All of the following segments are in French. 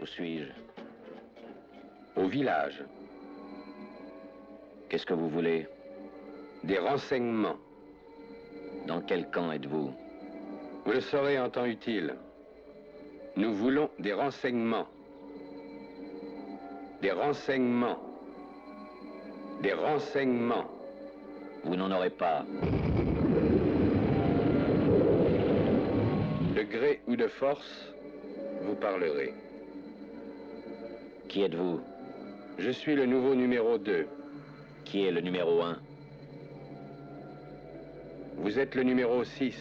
Où suis-je? Au village. Qu'est-ce que vous voulez? Des renseignements. Dans quel camp êtes-vous? Vous le saurez en temps utile. Nous voulons des renseignements. Des renseignements. Des renseignements. Vous n'en aurez pas. De gré ou de force, vous parlerez. Qui êtes-vous? Je suis le nouveau numéro 2. Qui est le numéro 1? Vous êtes le numéro 6.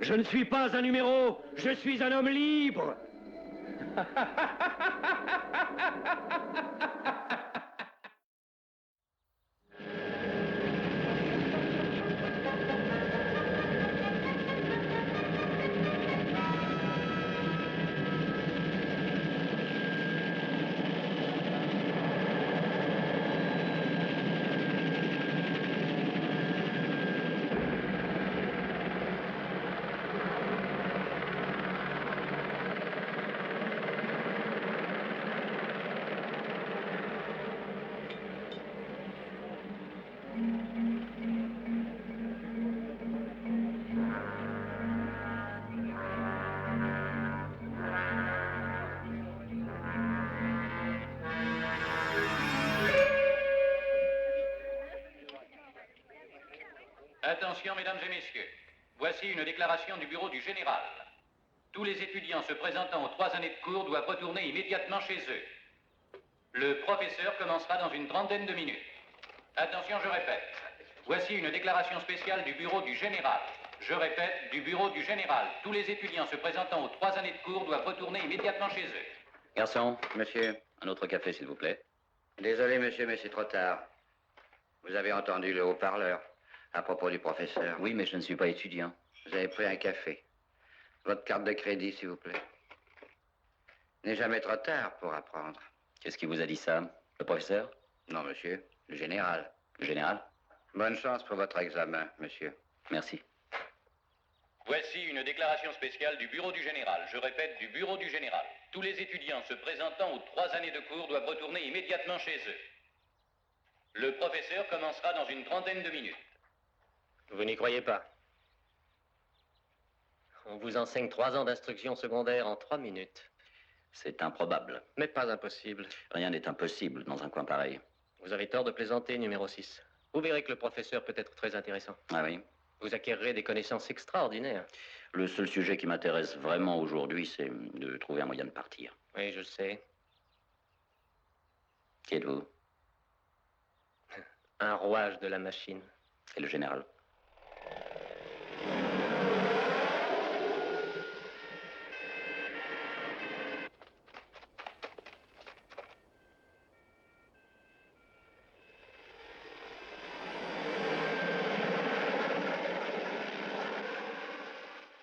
Je ne suis pas un numéro, je suis un homme libre. Attention, mesdames et messieurs. Voici une déclaration du bureau du général. Tous les étudiants se présentant aux 3 années de cours doivent retourner immédiatement chez eux. Le professeur commencera dans une trentaine de minutes. Attention, je répète. Voici une déclaration spéciale du bureau du général. Je répète, du bureau du général. Tous les étudiants se présentant aux 3 années de cours doivent retourner immédiatement chez eux. Garçon, Monsieur. un autre café, s'il vous plaît. Désolé, monsieur, mais c'est trop tard. Vous avez entendu le haut-parleur à propos du professeur. Oui, mais je ne suis pas étudiant. Vous avez pris un café. Votre carte de crédit, s'il vous plaît. N'est jamais trop tard pour apprendre. Qu'est-ce qui vous a dit ça? Le professeur? Non, monsieur. Le général. Le général? Bonne chance pour votre examen, monsieur. Merci. Voici une déclaration spéciale du bureau du général. Je répète, du bureau du général. Tous les étudiants se présentant aux 3 années de cours doivent retourner immédiatement chez eux. Le professeur commencera dans une trentaine de minutes. Vous n'y croyez pas. On vous enseigne 3 ans d'instruction secondaire en 3 minutes. C'est improbable. Mais pas impossible. Rien n'est impossible dans un coin pareil. Vous avez tort de plaisanter, numéro 6. Vous verrez que le professeur peut être très intéressant. Ah oui? Vous acquérerez des connaissances extraordinaires. Le seul sujet qui m'intéresse vraiment aujourd'hui, c'est de trouver un moyen de partir. Oui, je sais. Qui êtes-vous? Un rouage de la machine. Et le général?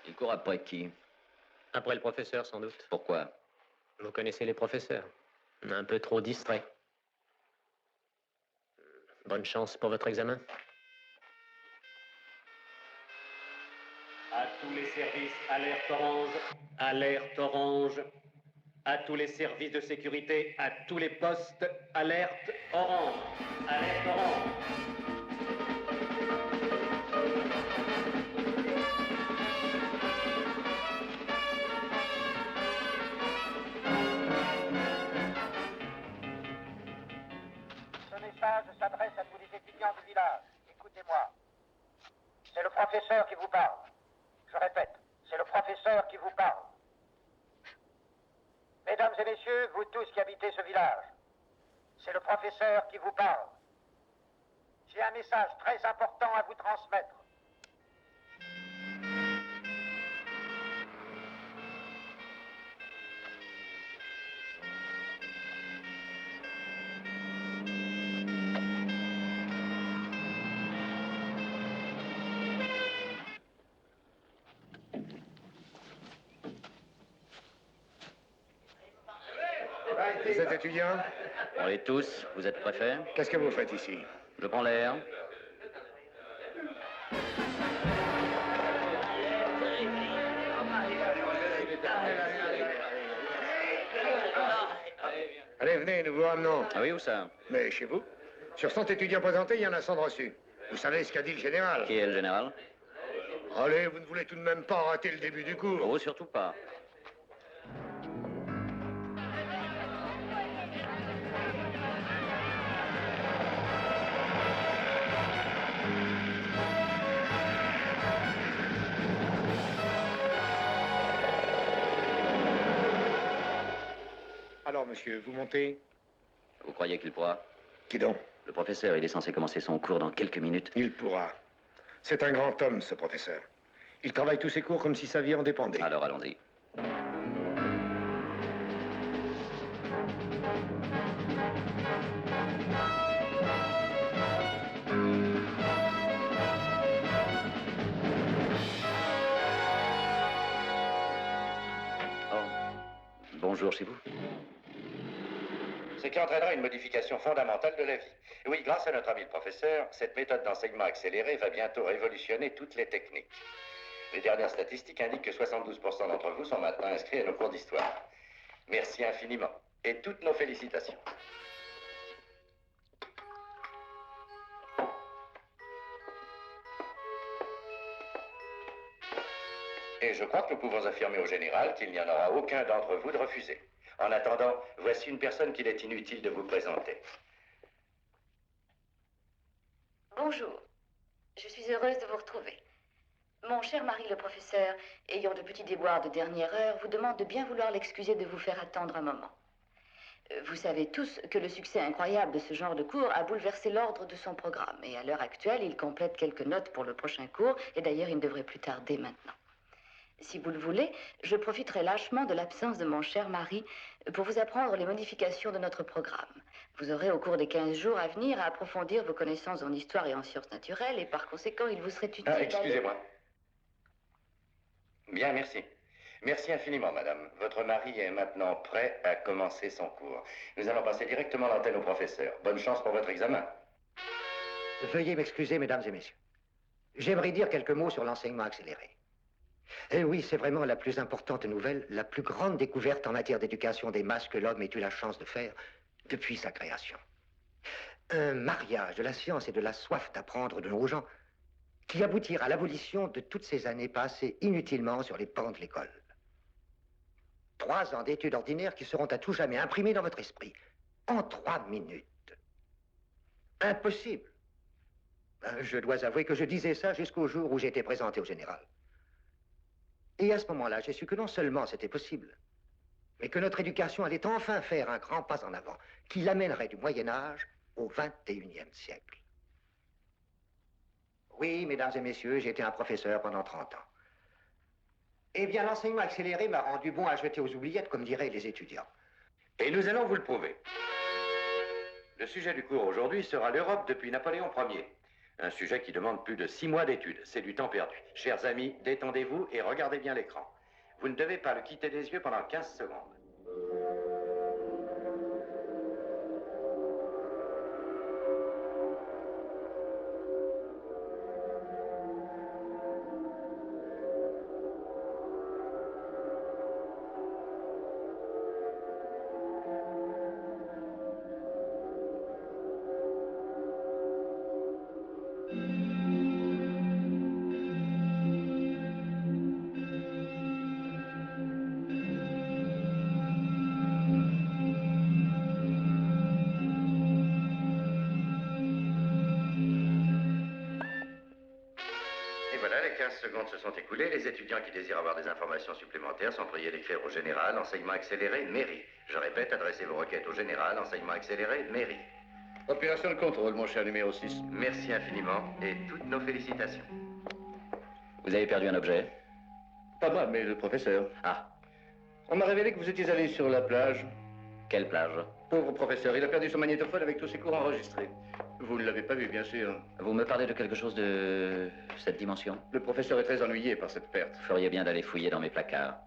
Il court après qui? Après le professeur, sans doute. Pourquoi? Vous connaissez les professeurs. Un peu trop distraits. Bonne chance pour votre examen. À tous les services, alerte orange. Alerte orange. À tous les services de sécurité, à tous les postes, alerte orange. Alerte orange. Ce message s'adresse à tous les étudiants du village. Écoutez-moi. C'est le professeur qui vous parle. Je répète, c'est le professeur qui vous parle. Mesdames et messieurs, vous tous qui habitez ce village, c'est le professeur qui vous parle. J'ai un message très important à vous transmettre. Vous êtes étudiant? On l'est tous. Vous êtes préfet? Qu'est-ce que vous faites ici? Je prends l'air. Allez, venez, nous vous ramenons. Ah oui, où ça? Mais chez vous? Sur 100 étudiants présentés, il y en a 100 de reçus. Vous savez ce qu'a dit le général? Qui est le général? Allez, vous ne voulez tout de même pas rater le début du cours. Oh, surtout pas. Alors, monsieur, vous montez? Vous croyez qu'il pourra? Qui donc? Le professeur, il est censé commencer son cours dans quelques minutes. Il pourra. C'est un grand homme, ce professeur. Il travaille tous ses cours comme si sa vie en dépendait. Alors, allons-y. Bonjour chez vous. Ce qui entraînera une modification fondamentale de la vie. Oui, grâce à notre ami le professeur, cette méthode d'enseignement accéléré va bientôt révolutionner toutes les techniques. Les dernières statistiques indiquent que 72% d'entre vous sont maintenant inscrits à nos cours d'histoire. Merci infiniment et toutes nos félicitations. Et je crois que nous pouvons affirmer au général qu'il n'y en aura aucun d'entre vous de refusé. En attendant, voici une personne qu'il est inutile de vous présenter. Bonjour. Je suis heureuse de vous retrouver. Mon cher mari le professeur, ayant de petits déboires de dernière heure, vous demande de bien vouloir l'excuser de vous faire attendre un moment. Vous savez tous que le succès incroyable de ce genre de cours a bouleversé l'ordre de son programme. Et à l'heure actuelle, il complète quelques notes pour le prochain cours. Et d'ailleurs, il ne devrait plus tarder maintenant. Si vous le voulez, je profiterai lâchement de l'absence de mon cher mari pour vous apprendre les modifications de notre programme. Vous aurez au cours des 15 jours à venir à approfondir vos connaissances en histoire et en sciences naturelles et par conséquent, il vous serait utile excusez-moi. Bien, merci. Merci infiniment, madame. Votre mari est maintenant prêt à commencer son cours. Nous allons passer directement l'antenne au professeur. Bonne chance pour votre examen. Veuillez m'excuser, mesdames et messieurs. J'aimerais dire quelques mots sur l'enseignement accéléré. Et oui, c'est vraiment la plus importante nouvelle, la plus grande découverte en matière d'éducation des masses que l'homme ait eu la chance de faire depuis sa création. Un mariage de la science et de la soif d'apprendre de nos gens qui aboutira à l'abolition de toutes ces années passées inutilement sur les bancs de l'école. 3 ans d'études ordinaires qui seront à tout jamais imprimés dans votre esprit. En 3 minutes. Impossible. Je dois avouer que je disais ça jusqu'au jour où j'ai été présenté au général. Et à ce moment-là, j'ai su que non seulement c'était possible, mais que notre éducation allait enfin faire un grand pas en avant, qui l'amènerait du Moyen-Âge au XXIe siècle. Oui, mesdames et messieurs, j'ai été un professeur pendant 30 ans. Eh bien, l'enseignement accéléré m'a rendu bon à jeter aux oubliettes, comme diraient les étudiants. Et nous allons vous le prouver. Le sujet du cours aujourd'hui sera l'Europe depuis Napoléon Ier. Un sujet qui demande plus de 6 mois d'études. C'est du temps perdu. Chers amis, détendez-vous et regardez bien l'écran. Vous ne devez pas le quitter des yeux pendant 15 secondes. Voilà, les 15 secondes se sont écoulées. Les étudiants qui désirent avoir des informations supplémentaires sont priés d'écrire au général, enseignement accéléré, mairie. Je répète, adressez vos requêtes au général, enseignement accéléré, mairie. Opération de contrôle, mon cher numéro 6. Merci infiniment et toutes nos félicitations. Vous avez perdu un objet? Pas moi, mais le professeur. Ah. On m'a révélé que vous étiez allé sur la plage. Quelle plage? Pauvre professeur, il a perdu son magnétophone avec tous ses cours enregistrés. Vous ne l'avez pas vu, bien sûr. Vous me parlez de quelque chose de cette dimension? Le professeur est très ennuyé par cette perte. Vous feriez bien d'aller fouiller dans mes placards.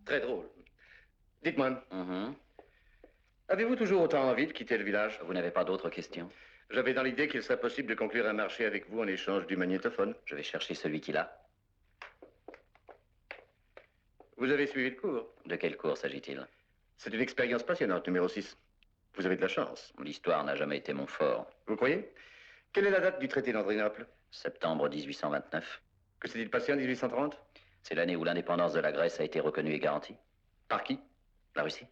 Très drôle. Dites-moi, avez-vous toujours autant envie de quitter le village? Vous n'avez pas d'autres questions? J'avais dans l'idée qu'il serait possible de conclure un marché avec vous en échange du magnétophone. Je vais chercher celui qui l'a. Vous avez suivi le cours? De quel cours s'agit-il? C'est une expérience passionnante, numéro 6. Vous avez de la chance. L'histoire n'a jamais été mon fort. Vous croyez? Quelle est la date du traité d'Andrinople? Septembre 1829. Que s'est-il passé en 1830? C'est l'année où l'indépendance de la Grèce a été reconnue et garantie. Par qui? La Russie.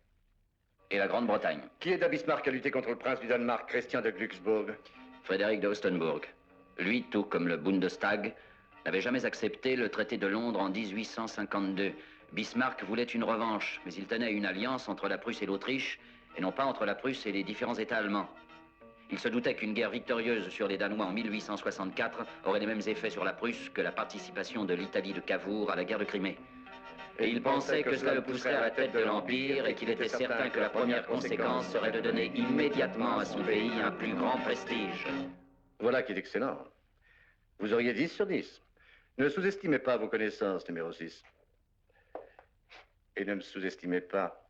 Et la Grande-Bretagne. Qui aida Bismarck à lutter contre le prince du Danemark, Christian de Glucksburg? Frédéric de Hostenbourg. Lui, tout comme le Bundestag, n'avait jamais accepté le traité de Londres en 1852. Bismarck voulait une revanche, mais il tenait à une alliance entre la Prusse et l'Autriche, et non pas entre la Prusse et les différents États allemands. Il se doutait qu'une guerre victorieuse sur les Danois en 1864 aurait les mêmes effets sur la Prusse que la participation de l'Italie de Cavour à la guerre de Crimée. Et il pensait que cela le pousserait à la tête de l'Empire et qu'il était certain que la première conséquence serait de donner immédiatement à son pays un plus grand prestige. Voilà qui est excellent. Vous auriez 10 sur 10. Ne sous-estimez pas vos connaissances, numéro 6. Et ne me sous-estimez pas.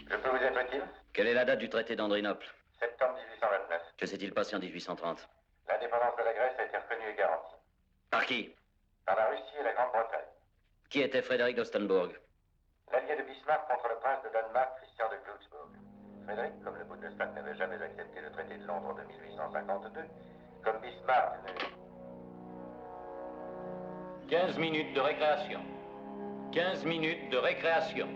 Je peux vous être utile? Quelle est la date du traité d'Andrinople? Septembre 1829. Que s'est-il passé en 1830? L'indépendance de la Grèce a été reconnue et garantie. Par qui? Par la Russie et la Grande-Bretagne. Qui était Frédéric d'Hostenbourg? L'allié de Bismarck contre le prince de Danemark, Christian de Glucksburg. Frédéric, comme le Bundestag n'avait jamais accepté le traité de Londres de 1852, comme Bismarck ne... 15 minutes de récréation. 15 minutes de récréation.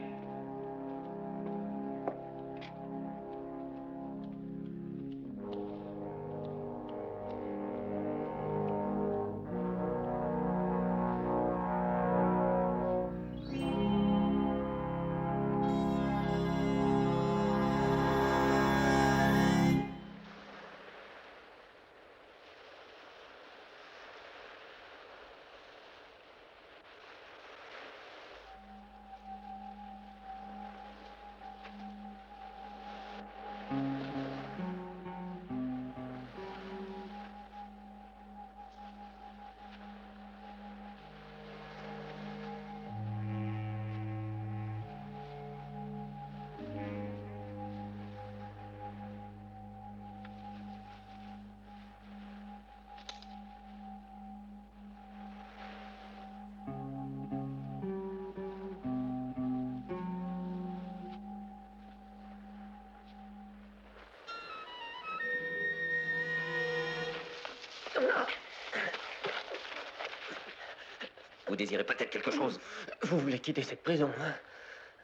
Vous désirez peut-être quelque chose? Vous voulez quitter cette prison, hein?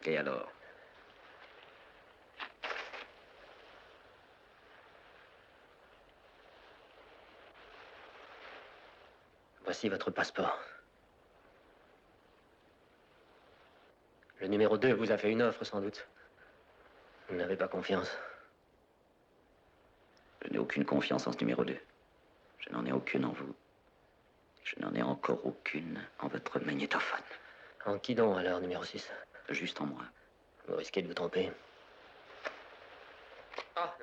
Et alors? Voici votre passeport. Le numéro 2 vous a fait une offre, sans doute. Vous n'avez pas confiance. Je n'ai aucune confiance en ce numéro 2. Je n'en ai aucune en vous. Je n'en ai encore aucune en votre magnétophone. En qui donc, alors, numéro 6? Juste en moi. Vous risquez de vous tromper. Ah.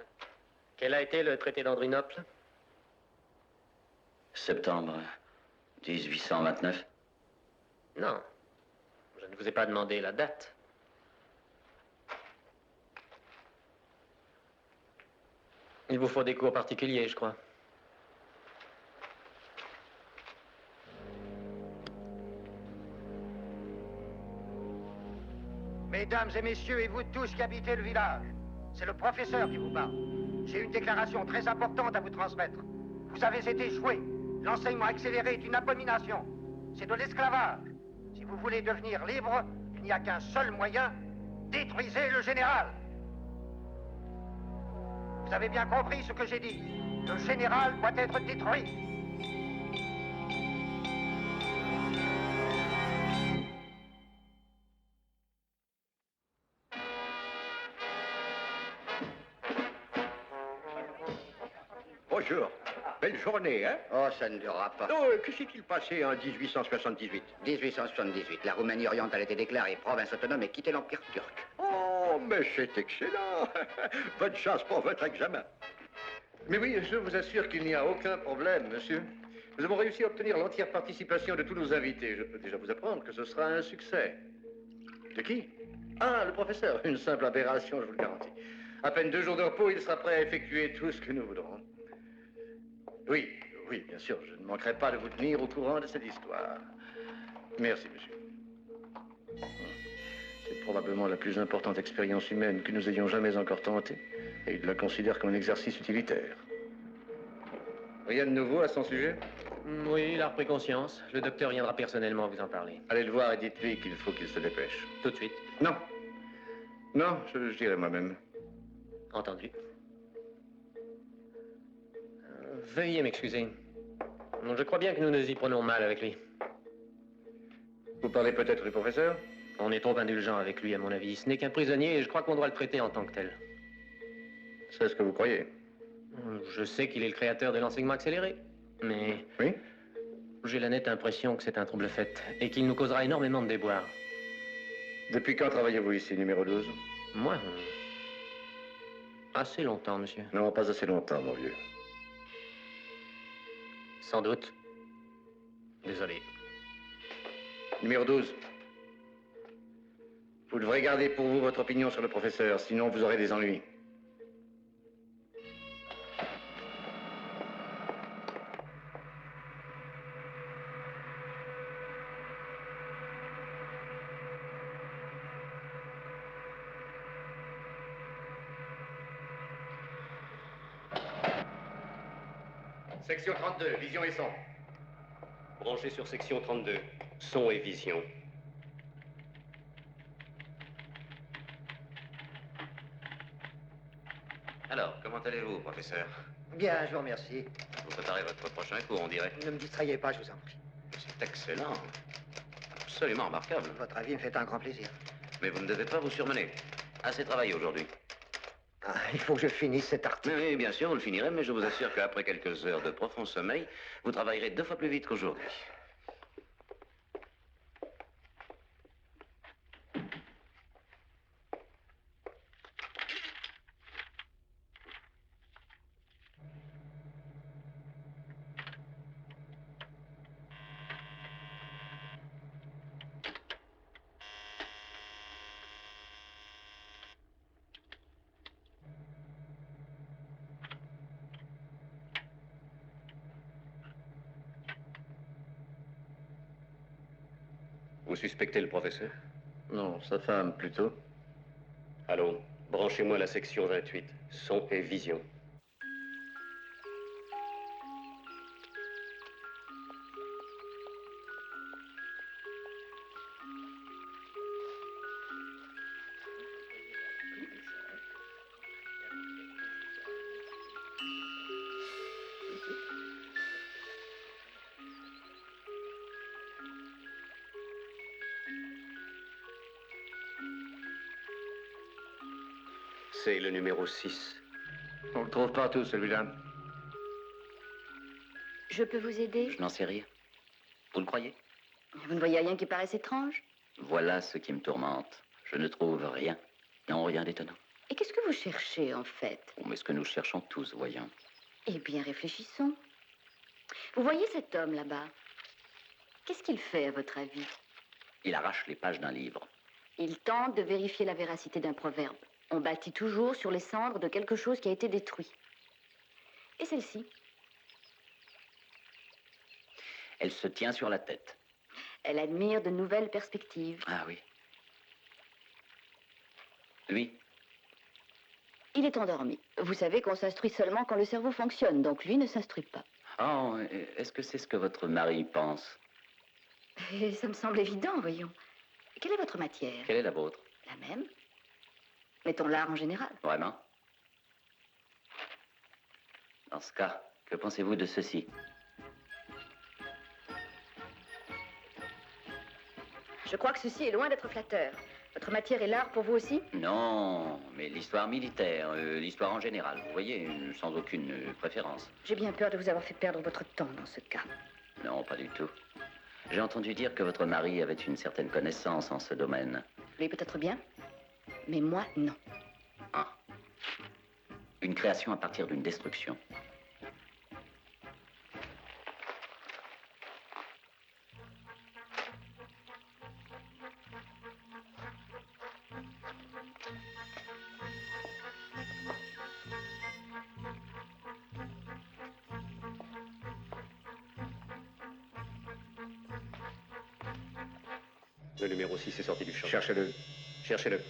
Quel a été le traité d'Andrinople? Septembre 1829. Non. Je ne vous ai pas demandé la date. Il vous faut des cours particuliers, je crois. Mesdames et messieurs, et vous tous qui habitez le village, c'est le professeur qui vous parle. J'ai une déclaration très importante à vous transmettre. Vous avez été joués. L'enseignement accéléré est une abomination. C'est de l'esclavage. Si vous voulez devenir libre, il n'y a qu'un seul moyen, détruisez le général. Vous avez bien compris ce que j'ai dit. Le général doit être détruit. Bonjour. Belle journée, hein? Oh, ça ne durera pas. Non, que s'est-il passé en 1878? 1878, la Roumanie orientale a été déclarée province autonome et quitté l'Empire turc. Oh, mais c'est excellent. Bonne chance pour votre examen. Mais oui, je vous assure qu'il n'y a aucun problème, monsieur. Nous avons réussi à obtenir l'entière participation de tous nos invités. Je peux déjà vous apprendre que ce sera un succès. De qui? Ah, le professeur. Une simple aberration, je vous le garantis. À peine 2 jours de repos, il sera prêt à effectuer tout ce que nous voudrons. Oui, oui, bien sûr, je ne manquerai pas de vous tenir au courant de cette histoire. Merci, monsieur. C'est probablement la plus importante expérience humaine que nous ayons jamais encore tentée, et il la considère comme un exercice utilitaire. Rien de nouveau à son sujet? Oui, il a repris conscience. Le docteur viendra personnellement vous en parler. Allez le voir et dites-lui qu'il faut qu'il se dépêche. Tout de suite. Non. Non, je dirai moi-même. Entendu. Veuillez m'excuser. Je crois bien que nous nous y prenons mal avec lui. Vous parlez peut-être du professeur? On est trop indulgent avec lui, à mon avis. Ce n'est qu'un prisonnier et je crois qu'on doit le traiter en tant que tel. C'est ce que vous croyez? Je sais qu'il est le créateur de l'enseignement accéléré, mais... Oui? J'ai la nette impression que c'est un trouble fait et qu'il nous causera énormément de déboires. Depuis quand travaillez-vous ici, numéro 12? Moi? Assez longtemps, monsieur. Non, pas assez longtemps, mon vieux. Sans doute. Désolé. Numéro 12. Vous devrez garder pour vous votre opinion sur le professeur, sinon vous aurez des ennuis. Section 32, vision et son. Branché sur section 32, son et vision. Alors, comment allez-vous, professeur? Bien, je vous remercie. Vous préparez votre prochain cours, on dirait. Ne me distrayez pas, je vous en prie. C'est excellent. Absolument remarquable. Votre avis me fait un grand plaisir. Mais vous ne devez pas vous surmener. Assez travaillé aujourd'hui. Ah, il faut que je finisse cet article. Oui, bien sûr, vous le finirez, mais je vous assure qu'après quelques heures de profond sommeil, vous travaillerez 2 fois plus vite qu'aujourd'hui. Vous suspectez le professeur? Non, sa femme, plutôt. Allons, branchez-moi la section 28, son et vision. C'est le numéro 6. On le trouve partout, celui-là. Je peux vous aider? Je n'en sais rien. Vous le croyez? Vous ne voyez rien qui paraisse étrange? Voilà ce qui me tourmente. Je ne trouve rien. Non, rien d'étonnant. Et qu'est-ce que vous cherchez, en fait? Oh, mais ce que nous cherchons tous, voyons. Eh bien, réfléchissons. Vous voyez cet homme là-bas? Qu'est-ce qu'il fait, à votre avis? Il arrache les pages d'un livre. Il tente de vérifier la véracité d'un proverbe. On bâtit toujours sur les cendres de quelque chose qui a été détruit. Et celle-ci? Elle se tient sur la tête. Elle admire de nouvelles perspectives. Ah oui. Lui? Il est endormi. Vous savez qu'on s'instruit seulement quand le cerveau fonctionne, donc lui ne s'instruit pas. Oh, est-ce que c'est ce que votre mari pense? Et ça me semble évident, voyons. Quelle est votre matière? Quelle est la vôtre? La même. Mettons l'art en général. Vraiment? Dans ce cas, que pensez-vous de ceci? Je crois que ceci est loin d'être flatteur. Votre matière est l'art pour vous aussi? Non, mais l'histoire militaire, l'histoire en général, vous voyez, sans aucune préférence. J'ai bien peur de vous avoir fait perdre votre temps dans ce cas. Non, pas du tout. J'ai entendu dire que votre mari avait une certaine connaissance en ce domaine. Lui peut-être bien, mais moi non. Ah. Une création à partir d'une destruction. Le numéro 6 est sorti du champ. Cherchez-le. Cherchez-le.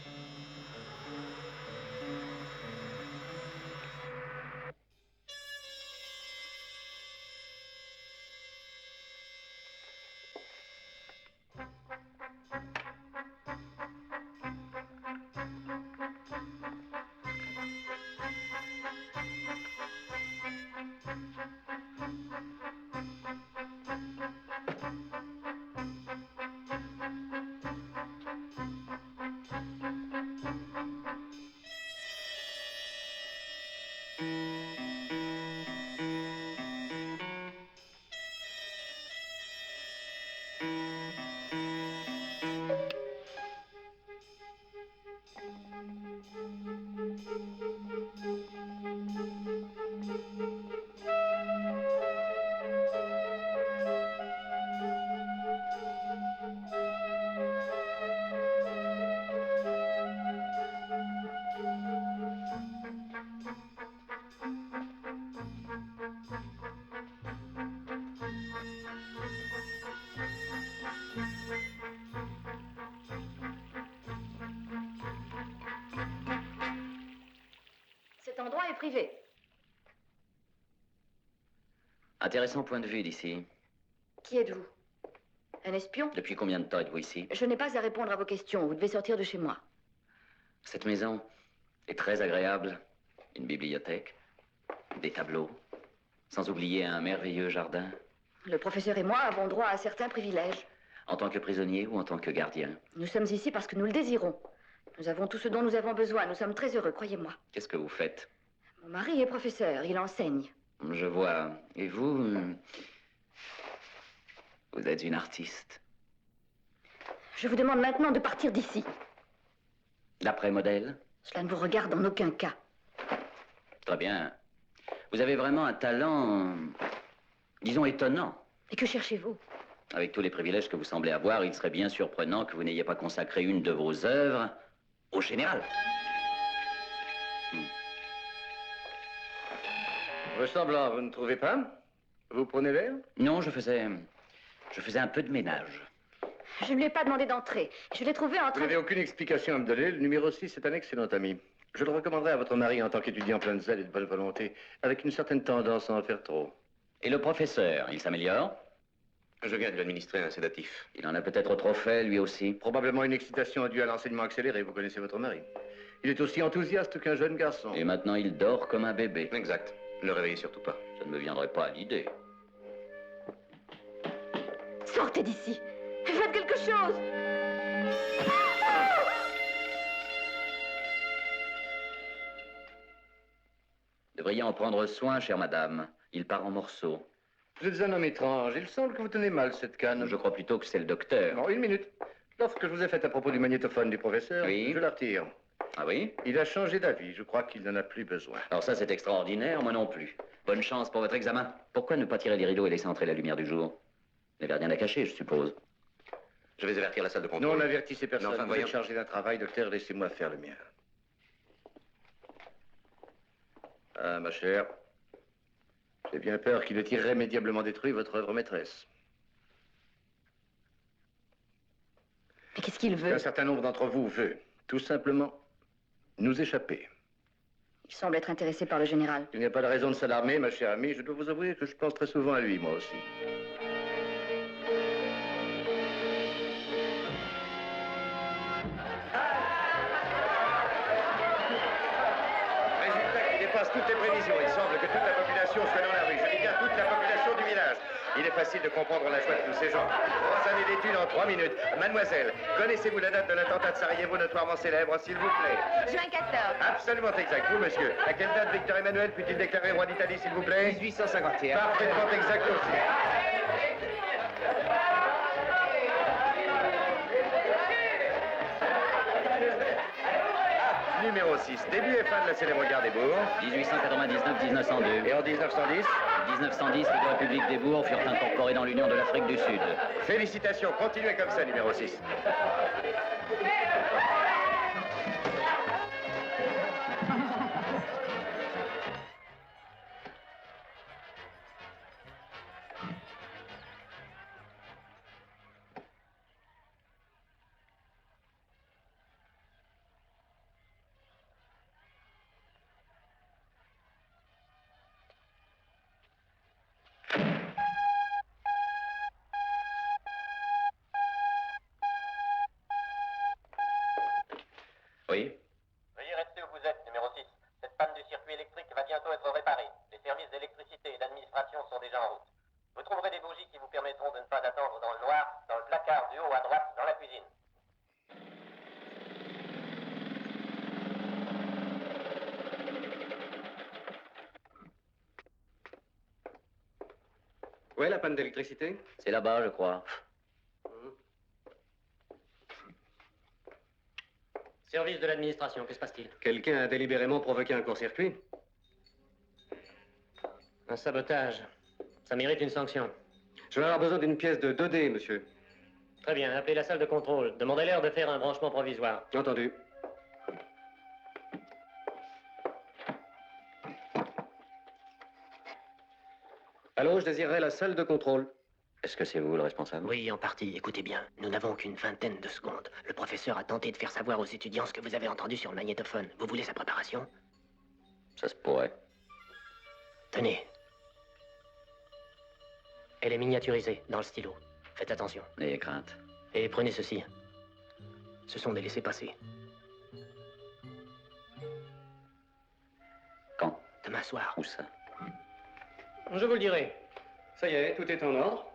Cet endroit est privé. Intéressant point de vue d'ici. Qui êtes-vous? Un espion? Depuis combien de temps êtes-vous ici? Je n'ai pas à répondre à vos questions. Vous devez sortir de chez moi. Cette maison est très agréable. Une bibliothèque, des tableaux, sans oublier un merveilleux jardin. Le professeur et moi avons droit à certains privilèges. En tant que prisonnier ou en tant que gardien? Nous sommes ici parce que nous le désirons. Nous avons tout ce dont nous avons besoin. Nous sommes très heureux, croyez-moi. Qu'est-ce que vous faites? Mon mari est professeur. Il enseigne. Je vois. Et vous? Vous êtes une artiste. Je vous demande maintenant de partir d'ici. D'après modèle? Cela ne vous regarde en aucun cas. Très bien. Vous avez vraiment un talent, disons, étonnant. Et que cherchez-vous? Avec tous les privilèges que vous semblez avoir, il serait bien surprenant que vous n'ayez pas consacré une de vos œuvres au général. Ressemblant, vous ne trouvez pas? Vous prenez l'air? Non, je faisais un peu de ménage. Je ne lui ai pas demandé d'entrer. Je l'ai trouvé en Vous train n'avez aucune explication à me donner. Le numéro 6 est un excellent ami. Je le recommanderais à votre mari en tant qu'étudiant plein de zèle et de bonne volonté, avec une certaine tendance à en faire trop. Et le professeur, il s'améliore? Je viens de lui administrer un sédatif. Il en a peut-être trop fait, lui aussi. Probablement une excitation due à l'enseignement accéléré. Vous connaissez votre mari. Il est aussi enthousiaste qu'un jeune garçon. Et maintenant, il dort comme un bébé. Exact. Ne le réveillez surtout pas. Ça ne me viendrait pas à l'idée. Sortez d'ici. Faites quelque chose. « 1, devriez en prendre soin, chère madame. Il part en morceaux. Vous êtes un homme étrange. Il semble que vous tenez mal cette canne. Je crois plutôt que c'est le docteur. Non, une minute. L'offre que je vous ai faite à propos du magnétophone du professeur, oui. Je la retire. Ah oui? Il a changé d'avis. Je crois qu'il n'en a plus besoin. Alors ça, c'est extraordinaire, moi non plus. Bonne chance pour votre examen. Pourquoi ne pas tirer les rideaux et laisser entrer la lumière du jour? Vous n'avez rien à cacher, je suppose. Je vais avertir la salle de contrôle. Non, n'avertissez personne. Non, enfin, vous voyons. êtes chargé d'un travail, docteur. Laissez-moi faire le mien. Ah, ma chère. J'ai bien peur qu'il ait irrémédiablement détruit votre œuvre maîtresse. Mais qu'est-ce qu'il veut? Un certain nombre d'entre vous veut, tout simplement, nous échapper. Il semble être intéressé par le général. Il n'y a pas de raison de s'alarmer, ma chère amie. Je dois vous avouer que je pense très souvent à lui, moi aussi. Résultat qui dépasse toutes les prévisions. Il semble que toute la population soit dans la rue. Je dis bien toute la population du village. Il est facile de comprendre la joie de tous ces gens. 3 années d'études en 3 minutes. Mademoiselle, connaissez-vous la date de l'attentat de Sarajevo notoirement célèbre, s'il vous plaît? Juin 14. Absolument exact. Vous, monsieur, à quelle date Victor Emmanuel fut-il déclaré roi d'Italie, s'il vous plaît? 1851. Parfaitement exact aussi. Numéro 6, début et fin de la célèbre guerre des Bourgs. 1899-1902. Et en 1910? 1910, les deux républiques des bourgs furent incorporées dans l'Union de l'Afrique du Sud. Félicitations, continuez comme ça, numéro 6. Oui? Veuillez rester où vous êtes, numéro 6. Cette panne du circuit électrique va bientôt être réparée. Les services d'électricité et d'administration sont déjà en route. Vous trouverez des bougies qui vous permettront de ne pas attendre dans le noir, dans le placard du haut à droite, dans la cuisine. Où est la panne d'électricité? C'est là-bas, je crois. Service de l'administration, que se passe-t-il? Quelqu'un a délibérément provoqué un court-circuit. Un sabotage. Ça mérite une sanction. Je vais avoir besoin d'une pièce de 2D, monsieur. Très bien, appelez la salle de contrôle. Demandez-leur de faire un branchement provisoire. Entendu. Allô, je désirerais la salle de contrôle. Est-ce que c'est vous le responsable? Oui, en partie. Écoutez bien, nous n'avons qu'une vingtaine de secondes. Le professeur a tenté de faire savoir aux étudiants ce que vous avez entendu sur le magnétophone. Vous voulez sa préparation? Ça se pourrait. Tenez. Elle est miniaturisée dans le stylo. Faites attention. N'ayez crainte. Et prenez ceci. Ce sont des laissez-passer. Quand? Demain soir. Où ça? Je vous le dirai. Ça y est, tout est en ordre.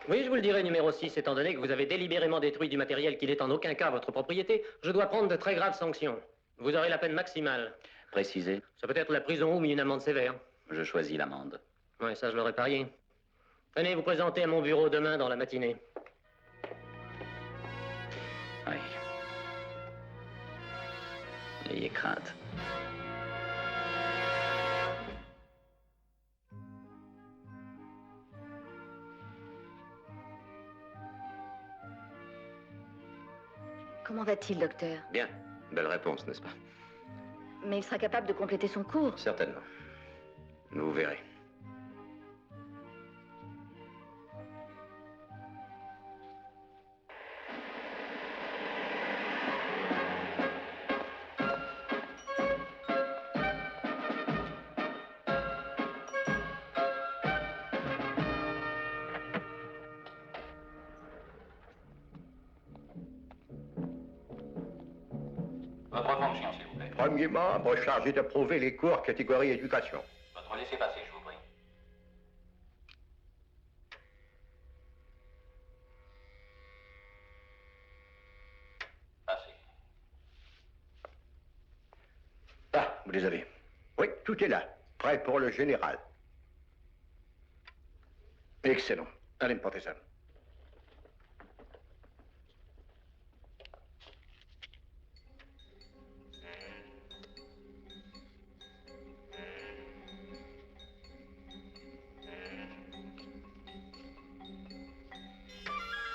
Oui, je vous le dirai, numéro 6, étant donné que vous avez délibérément détruit du matériel qui n'est en aucun cas votre propriété, je dois prendre de très graves sanctions. Vous aurez la peine maximale. Précisez. Ça peut être la prison ou une amende sévère. Je choisis l'amende. Oui, ça, je l'aurais parié. Venez vous présenter à mon bureau demain dans la matinée. Oui. N'ayez crainte. Comment va-t-il, docteur? Bien. Belle réponse, n'est-ce pas? Mais il sera capable de compléter son cours. Certainement. Vous verrez. Votre fonction, s'il vous plaît. Premier membre chargé d'approuver les cours catégorie éducation. Votre laissez-passer, je vous prie. Passez. Ah, vous les avez. Oui, tout est là. Prêt pour le général. Excellent. Allez me porter ça.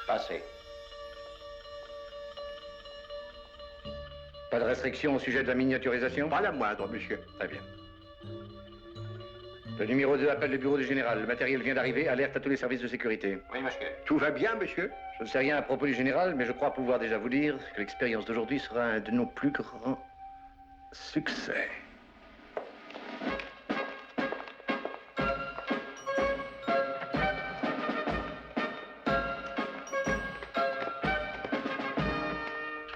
Passez. Pas de restriction au sujet de la miniaturisation? Pas la moindre, monsieur. Très bien. Le numéro 2 appelle le bureau du général. Le matériel vient d'arriver. Alerte à tous les services de sécurité. Oui, monsieur. Tout va bien, monsieur? Je ne sais rien à propos du général, mais je crois pouvoir déjà vous dire que l'expérience d'aujourd'hui sera un de nos plus grands succès.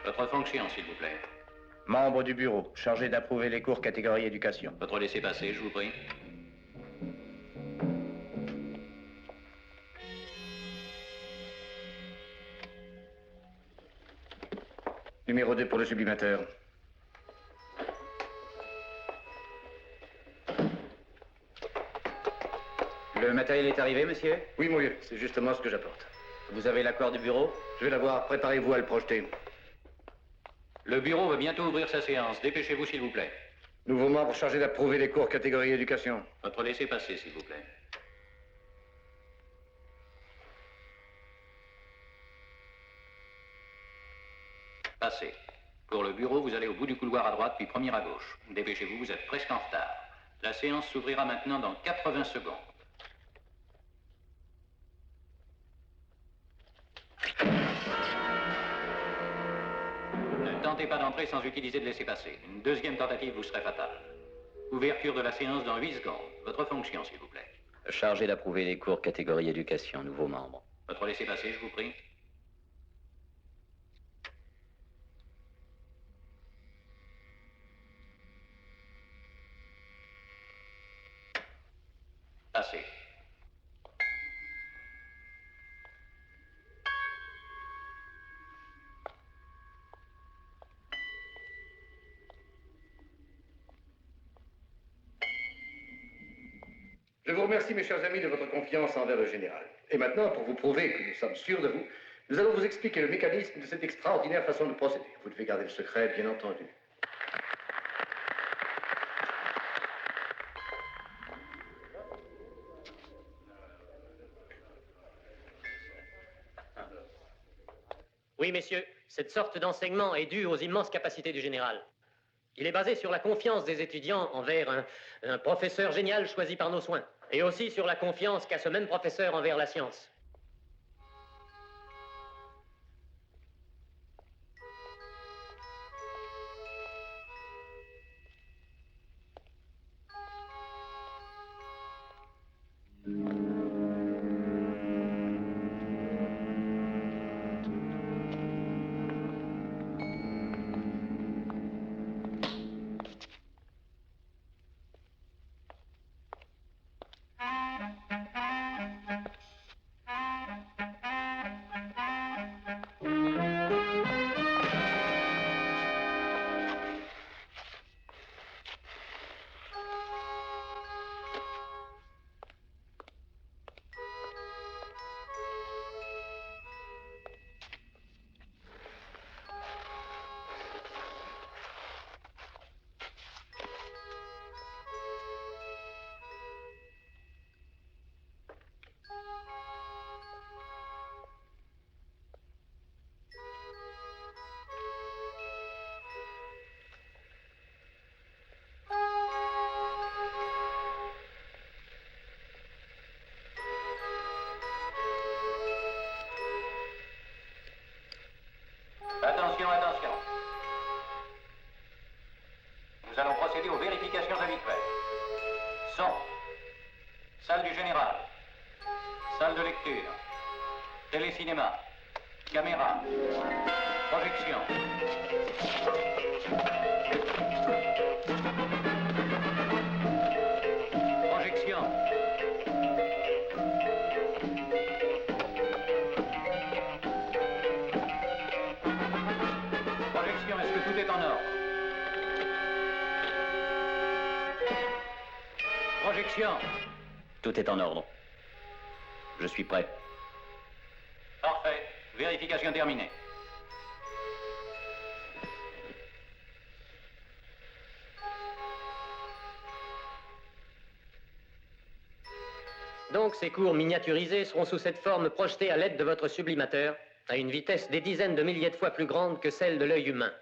Votre fonction, s'il vous plaît. Membre du bureau, chargé d'approuver les cours catégorie éducation. Votre laissez-passer, je vous prie. Numéro 2 pour le sublimateur. Le matériel est arrivé, monsieur? Oui, mon vieux, c'est justement ce que j'apporte. Vous avez l'accord du bureau? Je vais l'avoir. Préparez-vous à le projeter. Le bureau va bientôt ouvrir sa séance. Dépêchez-vous, s'il vous plaît. Nouveau membre chargé d'approuver les cours catégorie éducation. Votre laissez-passer, s'il vous plaît. Passez. Pour le bureau, vous allez au bout du couloir à droite, puis premier à gauche. Dépêchez-vous, vous êtes presque en retard. La séance s'ouvrira maintenant dans 80 secondes. Ne tentez pas d'entrer sans utiliser de laissez-passer. Une deuxième tentative vous serait fatale. Ouverture de la séance dans 8 secondes. Votre fonction, s'il vous plaît. Chargé d'approuver les cours catégorie éducation, nouveau membre. Votre laissez-passer, je vous prie. Passez. Je vous remercie, mes chers amis, de votre confiance envers le général. Et maintenant, pour vous prouver que nous sommes sûrs de vous, nous allons vous expliquer le mécanisme de cette extraordinaire façon de procéder. Vous devez garder le secret, bien entendu. Oui, messieurs, cette sorte d'enseignement est due aux immenses capacités du général. Il est basé sur la confiance des étudiants envers un professeur génial choisi par nos soins, et aussi sur la confiance qu'a ce même professeur envers la science. Attention, attention. Nous allons procéder aux vérifications habituelles. Son. Salle du général. Salle de lecture. Télécinéma. Caméra. Projection. Projection. Projection, est-ce que tout est en ordre? Projection. Tout est en ordre. Je suis prêt. Parfait. Vérification terminée. Donc, ces cours miniaturisés seront sous cette forme projetées à l'aide de votre sublimateur, à une vitesse des dizaines de milliers de fois plus grande que celle de l'œil humain.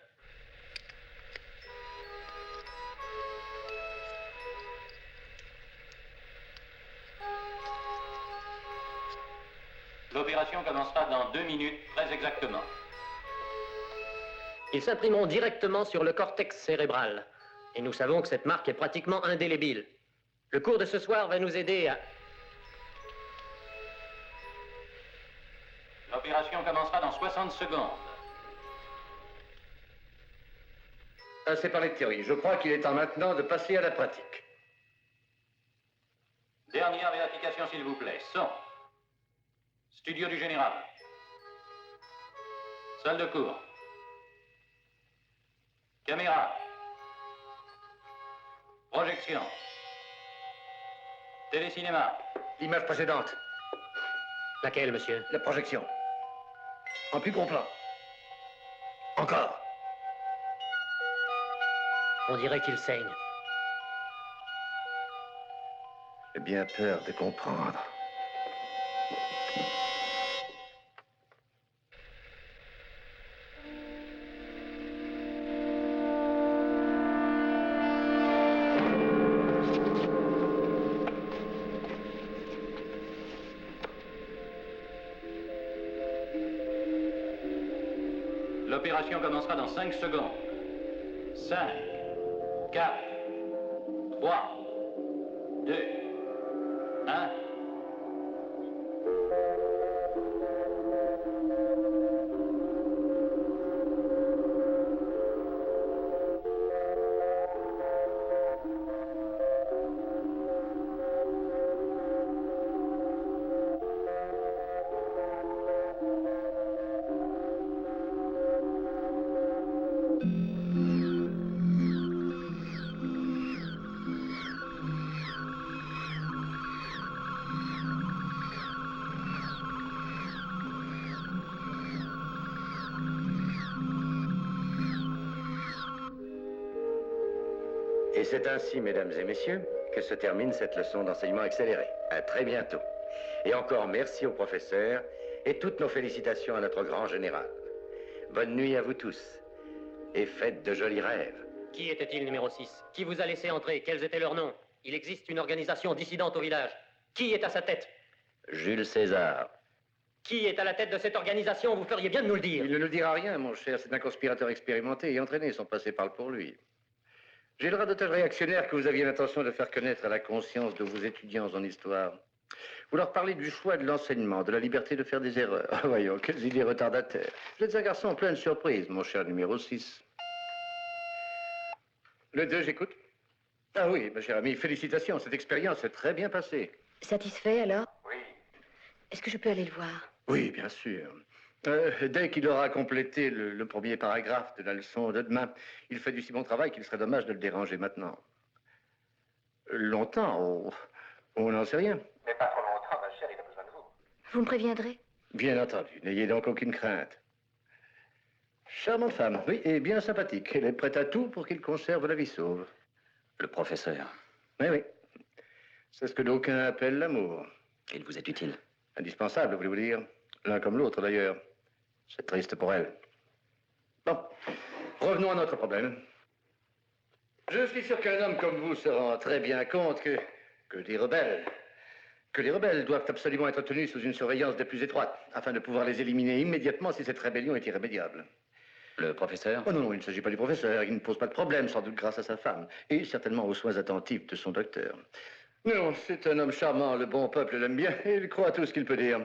L'opération commencera dans 2 minutes, très exactement. Ils s'imprimeront directement sur le cortex cérébral. Et nous savons que cette marque est pratiquement indélébile. Le cours de ce soir va nous aider à... L'opération commencera dans 60 secondes. Assez parlé de théorie. Je crois qu'il est temps maintenant de passer à la pratique. Dernière vérification, s'il vous plaît. Son. Studio du général. Salle de cours. Caméra. Projection. Télécinéma. L'image précédente. Laquelle, monsieur? La projection. En plus gros plan. Encore. On dirait qu'il saigne. J'ai bien peur de comprendre. L'opération commencera dans 5 secondes. 5, 4, 3, 2, 1. Et c'est ainsi, mesdames et messieurs, que se termine cette leçon d'enseignement accéléré. À très bientôt. Et encore merci au professeur et toutes nos félicitations à notre grand général. Bonne nuit à vous tous et faites de jolis rêves. Qui était-il, numéro 6? Qui vous a laissé entrer? Quels étaient leurs noms? Il existe une organisation dissidente au village. Qui est à sa tête? Jules César. Qui est à la tête de cette organisation? Vous feriez bien de nous le dire. Il ne nous dira rien, mon cher. C'est un conspirateur expérimenté et entraîné. Son passé parle pour lui. J'ai le radotage réactionnaire que vous aviez l'intention de faire connaître à la conscience de vos étudiants en histoire. Vous leur parlez du choix de l'enseignement, de la liberté de faire des erreurs. Ah, voyons, quelles idées retardataires. Vous êtes un garçon plein de surprises, mon cher numéro 6. Le 2, j'écoute. Ah oui, ma chère amie, félicitations. Cette expérience s'est très bien passée. Satisfait alors? Oui. Est-ce que je peux aller le voir? Oui, bien sûr. Dès qu'il aura complété le premier paragraphe de la leçon de demain, il fait du si bon travail qu'il serait dommage de le déranger maintenant. Longtemps? On n'en sait rien. Mais pas trop longtemps, ma chère, il a besoin de vous. Vous me préviendrez? Bien entendu, n'ayez donc aucune crainte. Charmante femme, oui, et bien sympathique. Elle est prête à tout pour qu'il conserve la vie sauve. Le professeur. Oui, oui. C'est ce que d'aucuns appellent l'amour. Il vous est utile. Indispensable, voulez-vous dire? L'un comme l'autre, d'ailleurs. C'est triste pour elle. Bon, revenons à notre problème. Je suis sûr qu'un homme comme vous se rend très bien compte que les rebelles doivent absolument être tenus sous une surveillance des plus étroites, afin de pouvoir les éliminer immédiatement si cette rébellion est irrémédiable. Le professeur? Oh non, il ne s'agit pas du professeur. Il ne pose pas de problème, sans doute grâce à sa femme, et certainement aux soins attentifs de son docteur. Non, c'est un homme charmant, le bon peuple l'aime bien, et il croit à tout ce qu'il peut dire.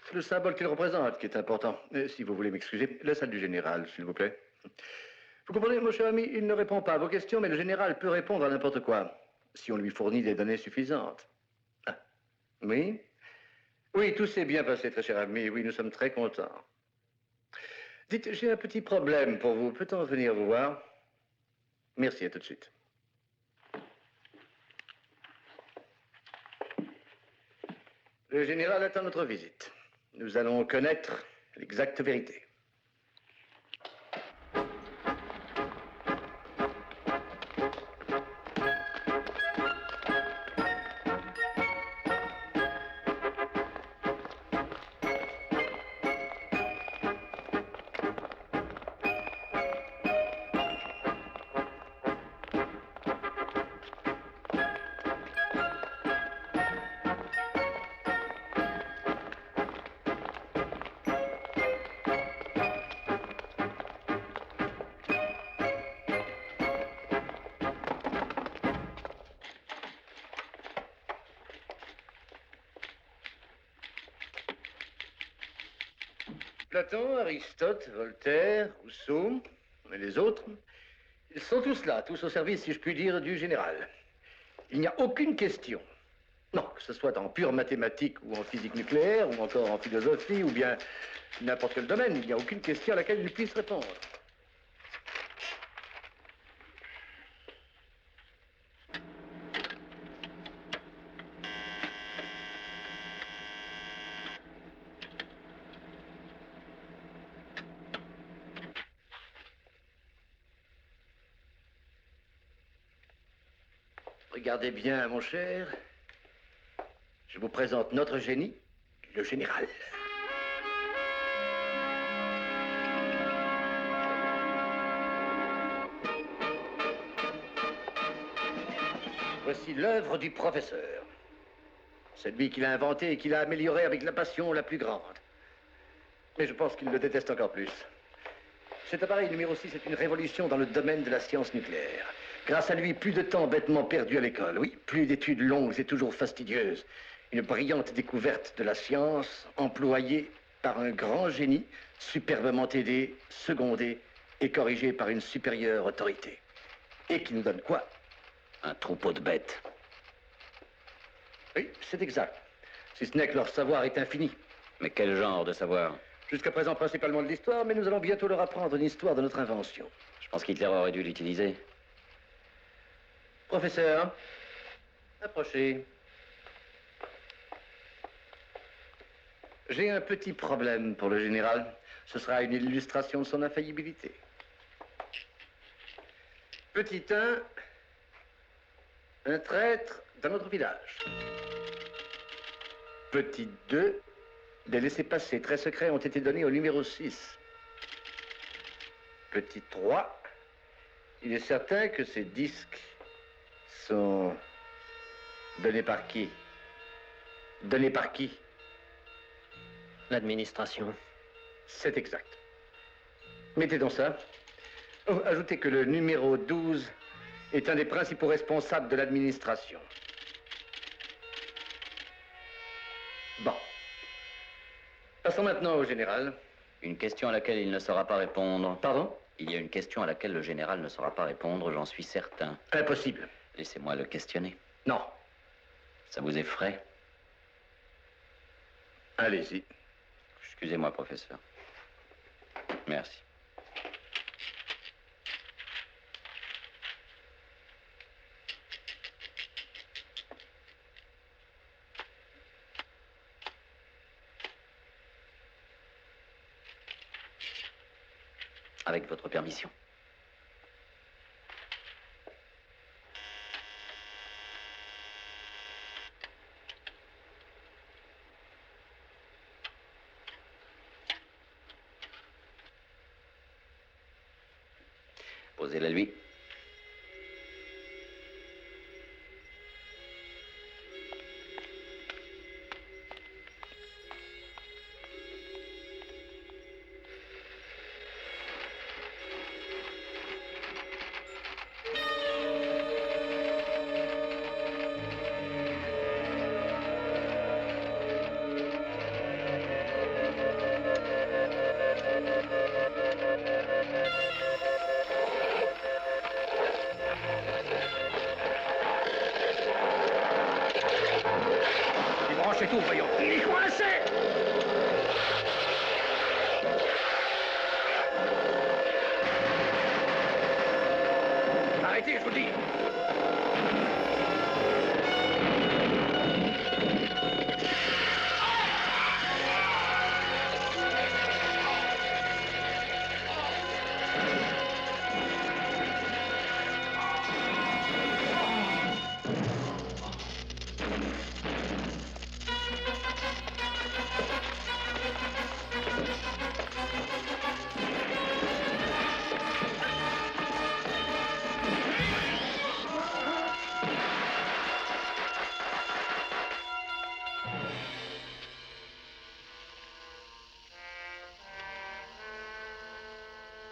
C'est le symbole qu'il représente qui est important. Si vous voulez m'excuser, la salle du général, s'il vous plaît. Vous comprenez, mon cher ami, il ne répond pas à vos questions, mais le général peut répondre à n'importe quoi, si on lui fournit des données suffisantes. Ah, oui? Oui, tout s'est bien passé, très cher ami. Oui, nous sommes très contents. Dites, j'ai un petit problème pour vous. Peut-on venir vous voir? Merci, à tout de suite. Le général attend notre visite. Nous allons connaître l'exacte vérité. Platon, Aristote, Voltaire, Rousseau, et les autres, ils sont tous là, tous au service, si je puis dire, du général. Il n'y a aucune question, non, que ce soit en pure mathématiques ou en physique nucléaire, ou encore en philosophie, ou bien n'importe quel domaine, il n'y a aucune question à laquelle il puisse répondre. Regardez bien, mon cher. Je vous présente notre génie, le général. Voici l'œuvre du professeur. C'est lui qui l'a inventé et qui l'a amélioré avec la passion la plus grande. Mais je pense qu'il le déteste encore plus. Cet appareil numéro 6 est une révolution dans le domaine de la science nucléaire. Grâce à lui, plus de temps bêtement perdu à l'école, oui, plus d'études longues et toujours fastidieuses. Une brillante découverte de la science, employée par un grand génie, superbement aidé, secondé et corrigé par une supérieure autorité. Et qui nous donne quoi? Un troupeau de bêtes. Oui, c'est exact. Si ce n'est que leur savoir est infini. Mais quel genre de savoir? Jusqu'à présent, principalement de l'histoire, mais nous allons bientôt leur apprendre une histoire de notre invention. Je pense qu'Hitler aurait dû l'utiliser. Professeur, approchez. J'ai un petit problème pour le général. Ce sera une illustration de son infaillibilité. Petit 1, un traître dans notre village. Petit 2, des laissez-passer très secrets ont été donnés au numéro 6. Petit 3, il est certain que ces disques sont donnés par qui? Donnés par qui? L'administration. C'est exact. Mettez donc ça. Oh, ajoutez que le numéro 12 est un des principaux responsables de l'administration. Bon. Passons maintenant au général. Une question à laquelle il ne saura pas répondre. Pardon? Il y a une question à laquelle le général ne saura pas répondre, j'en suis certain. Impossible. Laissez-moi le questionner. Non. Ça vous effraie? Allez-y. Excusez-moi, professeur. Merci. Avec votre permission. Posez-la lui. C'est tout, voyons. Il est coincé! Arrêtez, je vous dis!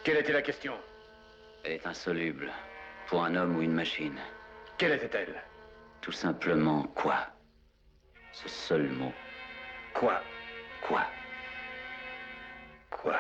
Quelle était la question? Elle est insoluble. Pour un homme ou une machine. Quelle était-elle? Tout simplement, quoi? Ce seul mot. Quoi? Quoi? Quoi?